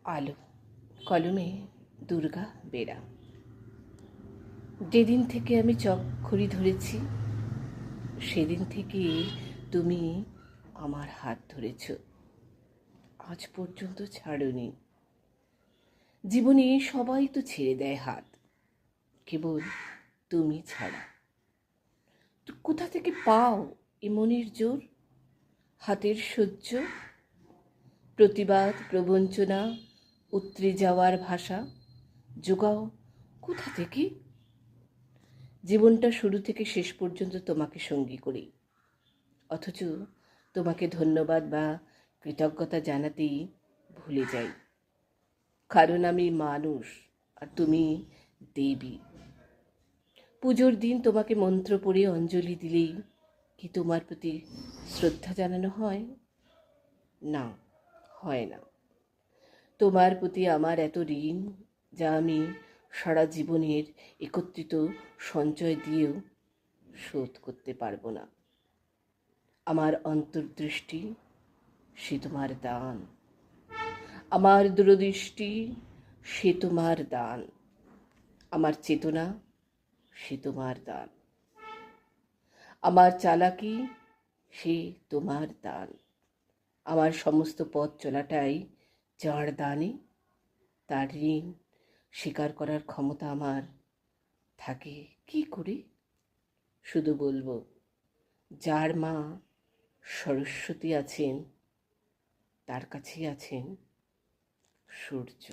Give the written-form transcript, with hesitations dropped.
আলো কলমে দুর্গা বেরা। যেদিন থেকে আমি চকখড়ি ধরেছি সেদিন থেকে তুমি আমার হাত ধরেছ, আজ পর্যন্ত ছাড়োনি। জীবনে সবাই তো ছেড়ে দেয় হাত, কেবল তুমি ছাড়া। তো কোথা থেকে পাও এ মনের জোর, হাতের সহ্য, প্রতিবাদ প্রবঞ্চনা, উতরে যাওয়ার ভাষা যোগাও কোথা থেকে? জীবনটা শুরু থেকে শেষ পর্যন্ত তোমাকে সঙ্গী করি, অথচ তোমাকে ধন্যবাদ বা কৃতজ্ঞতা জানাতেই ভুলে যাই। কারণ আমি মানুষ আর তুমি দেবী। পুজোর দিন তোমাকে মন্ত্র পড়ে অঞ্জলি দিলেই কি তোমার প্রতি শ্রদ্ধা জানানো হয়? না, হয় না। তোমার প্রতি আমার এত ঋণ, যা আমি সারা জীবনের একত্রিত সঞ্চয় দিয়েও শোধ করতে পারবো না। আমার অন্তর্দৃষ্টি সে তোমার দান, আমার দূরদৃষ্টি সে তোমার দান, আমার চেতনা সে তোমার দান, আমার চালাকি সে তোমার দান, আমার সমস্ত পথ চলাটাই যার দানে, তার ঋণ স্বীকার করার ক্ষমতা আমার থাকে কি করে? শুধু বলবো, যার মা সরস্বতী আছেন তার কাছেই আছেন সূর্য।